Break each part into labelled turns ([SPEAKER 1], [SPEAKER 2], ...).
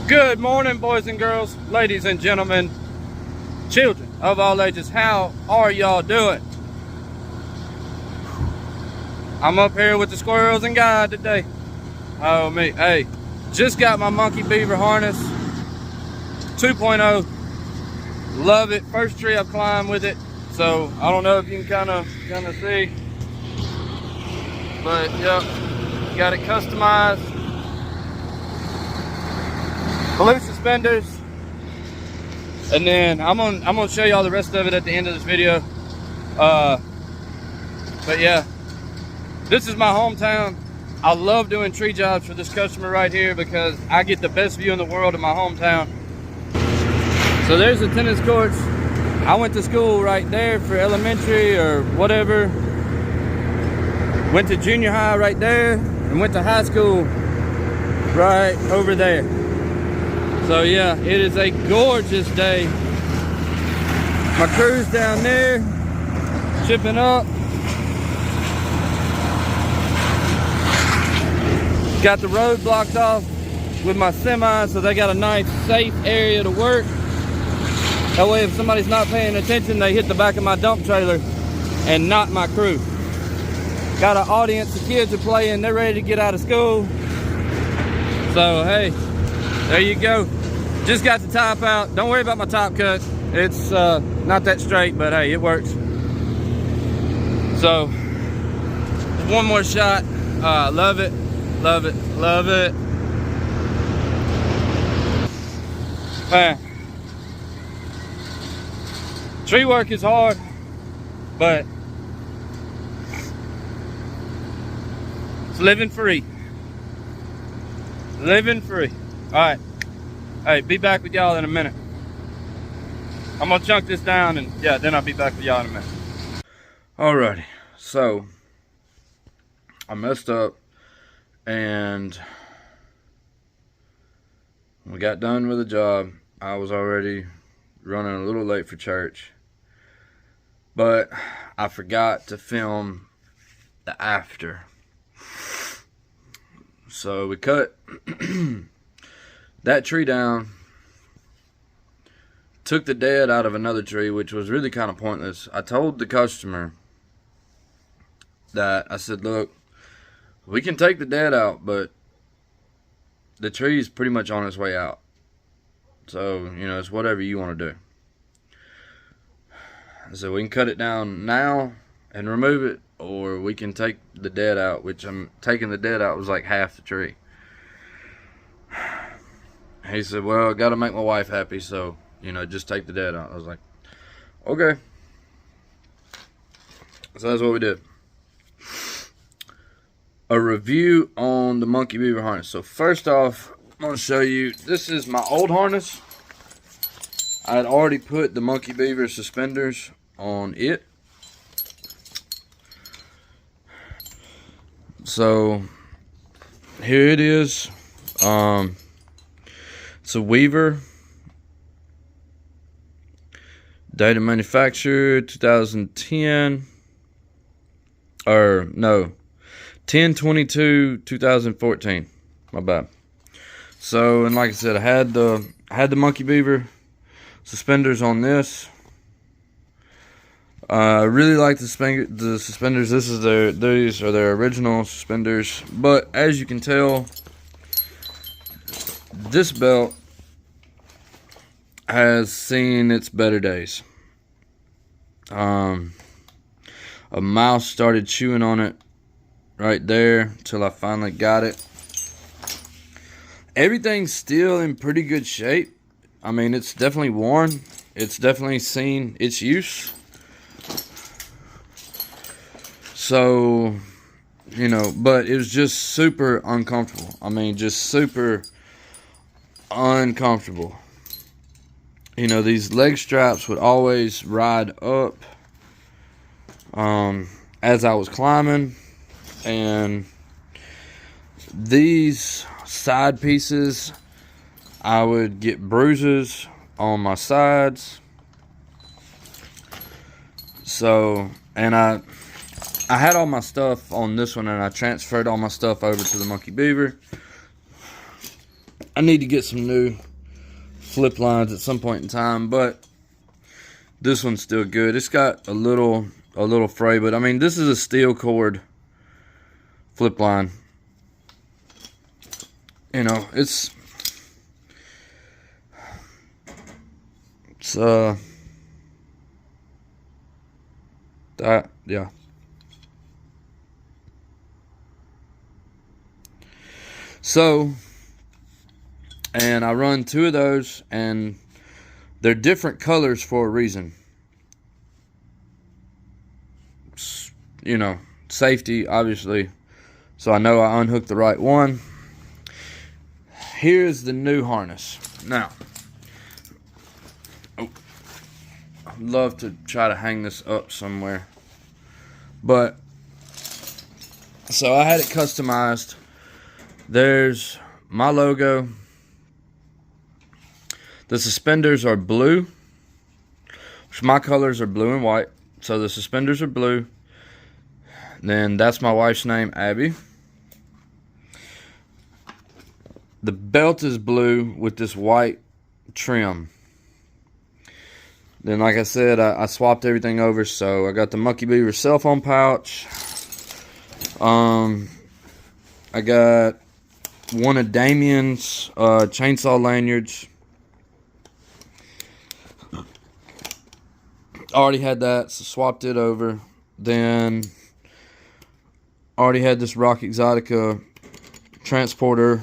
[SPEAKER 1] Good morning, boys and girls, ladies and gentlemen, children of all ages. How are y'all doing? I'm up here with the squirrels and guide today. Oh me, hey, just got my monkey beaver harness 2.0. Love it. First tree I've climbed with it, so I don't know if you can kind of see, but yep, got it customized. Blue suspenders, and then I'm gonna show y'all the rest of it at the end of this video. But yeah, this is my hometown. I love doing tree jobs for this customer right here because I get the best view in the world of my hometown. So there's the tennis courts. I went to school right there for elementary or whatever. Went to junior high right there, and went to high school right over there. So yeah, it is a gorgeous day. My crew's down there, chipping up. Got the road blocked off with my semi, so they got a nice safe area to work. That way if somebody's not paying attention, they hit the back of my dump trailer and not my crew. Got an audience, the kids are playing, they're ready to get out of school. So hey, there you go. Just got the top out. Don't worry about my top cut. It's not that straight, but hey, it works. So, one more shot. Love it, love it, love it. Man, tree work is hard, but it's living free. Living free. All right. Hey, be back with y'all in a minute. I'm gonna chunk this down and yeah, then I'll be back with y'all in a minute. Alrighty, so I messed up and we got done with the job. I was already running a little late for church, but I forgot to film the after. So we cut that tree down, took the dead out of another tree, which was really kind of pointless. I told the customer that, I said, look, we can take the dead out, but the tree's pretty much on its way out. So, you know, it's whatever you want to do. I said, we can cut it down now and remove it, or we can take the dead out, which I'm taking the dead out was like half the tree. He said, well, I got to make my wife happy, so, you know, just take the dead out. I was like, okay. So that's what we did. A review on the monkey beaver harness. So first off, I'm going to show you, this is my old harness. I had already put the monkey beaver suspenders on it. So here it is. It's a Beaver. Date of manufacture 2010. Or no, 10/22/2014. My bad. So, and like I said, I had the monkey beaver suspenders on this. I really like the suspenders. These are their original suspenders. But as you can tell, this belt has seen its better days. A mouse started chewing on it right there till I finally got it. Everything's still in pretty good shape. I mean, it's definitely worn. It's definitely seen its use. So, you know, but it was just super uncomfortable. I mean, just super uncomfortable. You know, these leg straps would always ride up as I was climbing, and these side pieces, I would get bruises on my sides. So, and I had all my stuff on this one, and I transferred all my stuff over to the monkey beaver. I need to get some new flip lines at some point in time, but this one's still good. It's got a little fray, but I mean, this is a steel cord flip line. You know, it's that, yeah. So, and I run 2 of those, and they're different colors for a reason. You know, safety, obviously. So I know I unhooked the right one. Here's the new harness. Now, I'd love to try to hang this up somewhere. But, so I had it customized. There's my logo. The suspenders are blue, which my colors are blue and white. So the suspenders are blue. Then that's my wife's name, Abby. The belt is blue with this white trim. Then, like I said, I swapped everything over. So I got the Monkey Beaver cell phone pouch. I got one of Damien's chainsaw lanyards. Already had that, so swapped it over. Then already had this Rock Exotica transporter.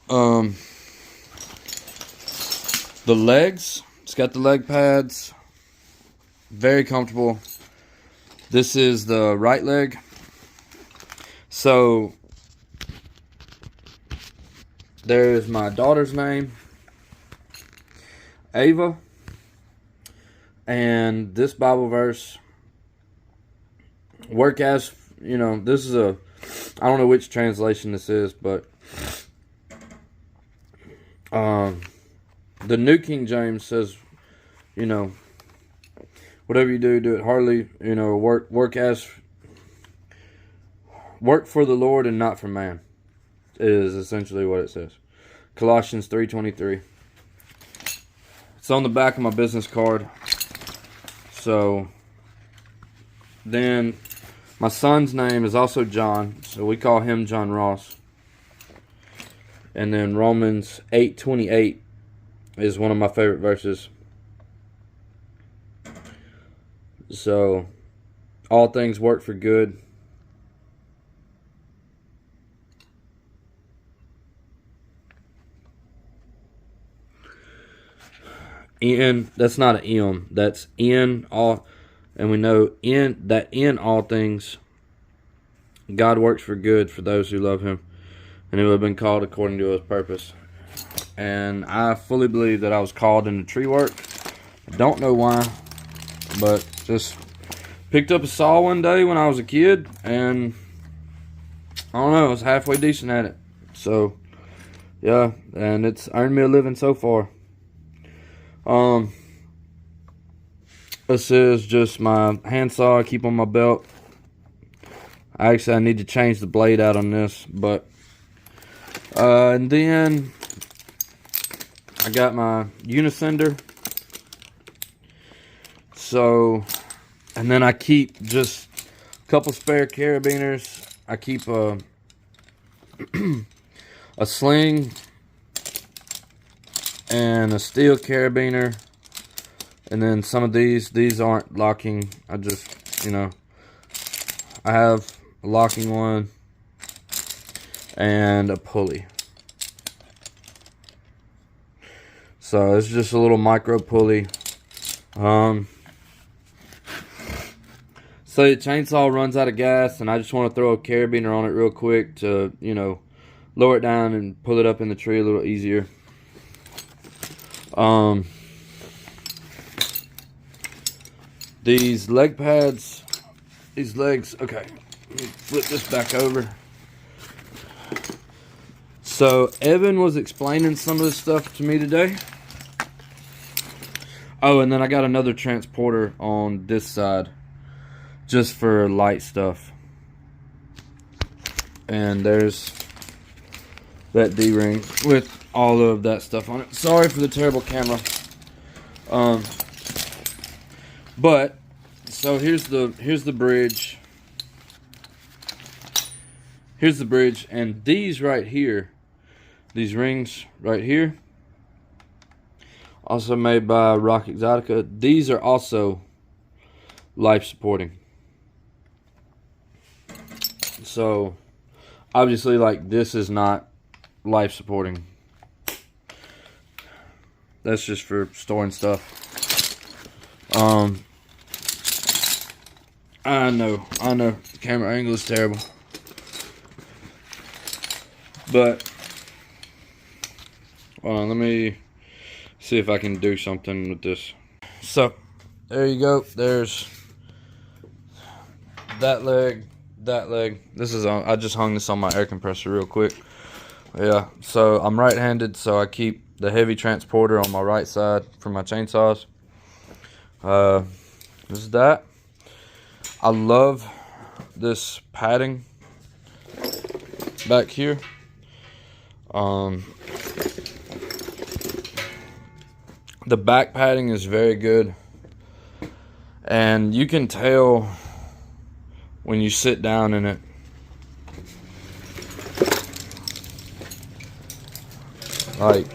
[SPEAKER 1] The legs, it's got the leg pads. Very comfortable. This is the right leg. So there's my daughter's name, Ava. And this Bible verse, work as, you know, this is I don't know which translation this is, but the New King James says, you know, whatever you do, do it heartily, you know, work for the Lord and not for man, is essentially what it says. Colossians 3:23. It's on the back of my business card. So, then my son's name is also John, so we call him John Ross. And then Romans 8:28 is one of my favorite verses. So, all things work for good. That's not an M. That's in all, and we know in all things, God works for good for those who love Him, and who have been called according to His purpose. And I fully believe that I was called into tree work. I don't know why, but just picked up a saw one day when I was a kid, and I don't know, I was halfway decent at it. So, yeah, and it's earned me a living so far. This is just my handsaw I keep on my belt. I need to change the blade out on this, but and then I got my unisender. So, and then I keep just a couple spare carabiners. I keep a sling and a steel carabiner, and then some of these aren't locking. I just, you know, I have a locking one and a pulley. So it's just a little micro pulley. So the chainsaw runs out of gas, and I just want to throw a carabiner on it real quick to, you know, lower it down and pull it up in the tree a little easier. These leg pads, these legs, okay, let me flip this back over. So Evan was explaining some of this stuff to me today. Oh, and then I got another transporter on this side, just for light stuff. And there's that D-ring with all of that stuff on it. Sorry for the terrible camera. But so here's the bridge. Here's the bridge, and these right here, these rings right here, also made by Rock Exotica. These are also life supporting. So obviously, like, this is not life supporting. That's just for storing stuff. I know the camera angle is terrible, but hold on, let me see if I can do something with this. So there you go. There's that leg, that leg. This is on. I just hung this on my air compressor real quick. Yeah, so I'm right-handed, so I keep the heavy transporter on my right side for my chainsaws. This is that. I love this padding back here. The back padding is very good, and you can tell when you sit down in it. Like,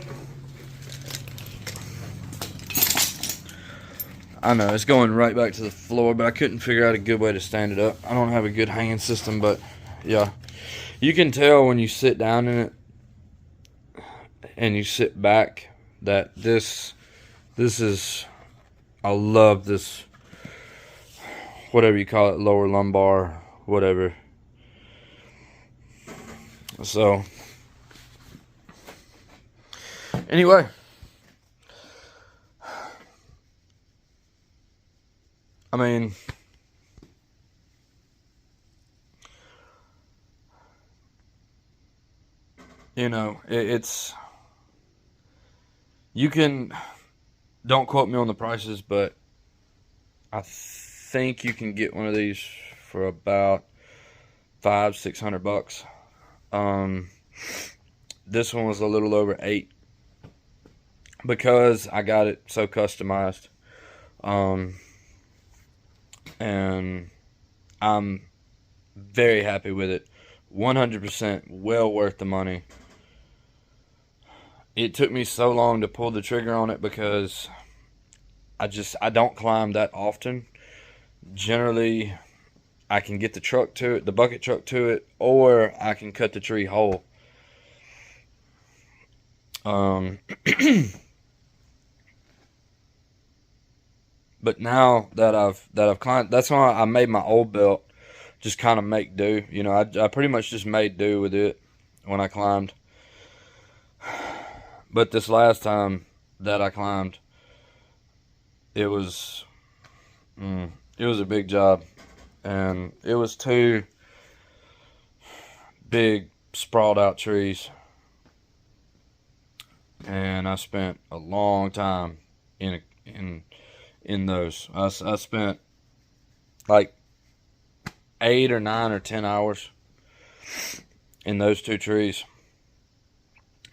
[SPEAKER 1] I know it's going right back to the floor, but I couldn't figure out a good way to stand it up. I don't have a good hanging system, but yeah, you can tell when you sit down in it and you sit back that this is, I love this, whatever you call it, lower lumbar, whatever. So anyway, I mean, you know, it's, you can, don't quote me on the prices, but I think you can get one of these for about $500-600. This one was a little over $8 because I got it so customized. And I'm very happy with it. 100% well worth the money. It took me so long to pull the trigger on it because I don't climb that often. Generally, I can get the truck to it, the bucket truck to it, or I can cut the tree whole. But now that I've climbed, that's why I made my old belt just kind of make do. You know, I pretty much just made do with it when I climbed. But this last time that I climbed, it was a big job, and it was 2 big sprawled out trees, and I spent a long time in those. I spent like 8 or 9 or 10 hours in those 2 trees.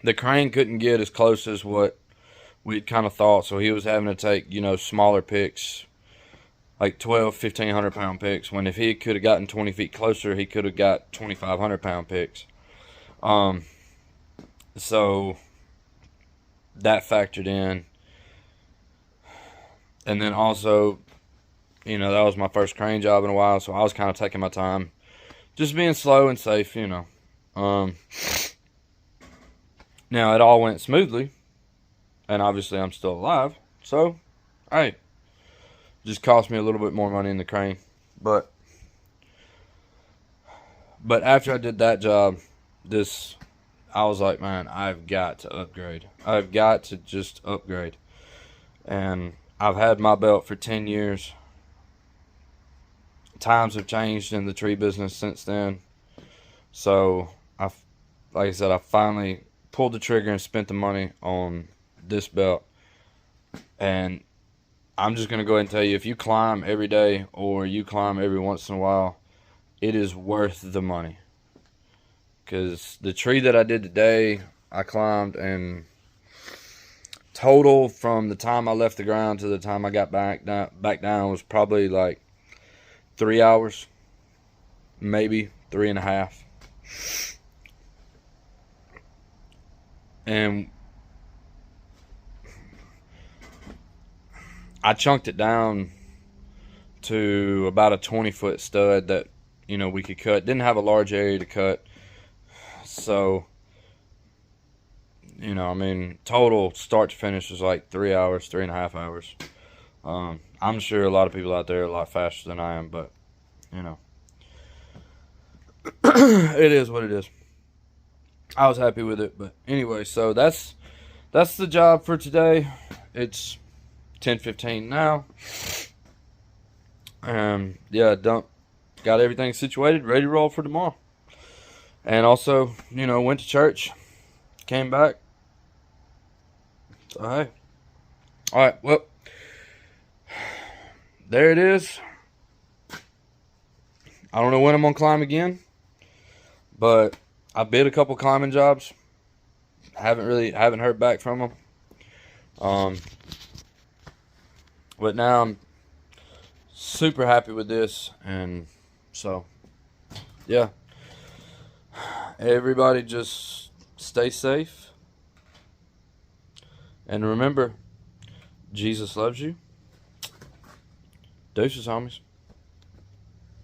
[SPEAKER 1] The crane couldn't get as close as what we'd kind of thought, so he was having to take, you know, smaller picks, like 1,500 pound picks, when if he could have gotten 20 feet closer, he could have got 2,500 pound picks. So that factored in. And then also, you know, that was my first crane job in a while, so I was kind of taking my time, just being slow and safe, you know. Now, it all went smoothly, and obviously I'm still alive, so, hey, just cost me a little bit more money in the crane. But after I did that job, I was like, man, I've got to upgrade. I've got to just upgrade. And I've had my belt for 10 years. Times have changed in the tree business since then. So, like I said, I finally pulled the trigger and spent the money on this belt. And I'm just going to go ahead and tell you, if you climb every day or you climb every once in a while, it is worth the money. because the tree that I did today, I climbed, and total from the time I left the ground to the time I got back down was probably like 3 hours, maybe 3.5. And I chunked it down to about a 20-foot stud that, you know, we could cut. Didn't have a large area to cut. So, you know, I mean, total start to finish was like 3 hours, 3.5 hours. I'm sure a lot of people out there are a lot faster than I am, but, you know, it is what it is. I was happy with it, but anyway, so that's the job for today. It's 10:15 now. Yeah, got everything situated, ready to roll for tomorrow. And also, you know, went to church, came back. So hey, all right, well, there it is. I don't know when I'm gonna climb again, but I bid a couple climbing jobs. Haven't heard back from them. But now I'm super happy with this, and so yeah. Everybody just stay safe, and remember, Jesus loves you. Deuces, homies.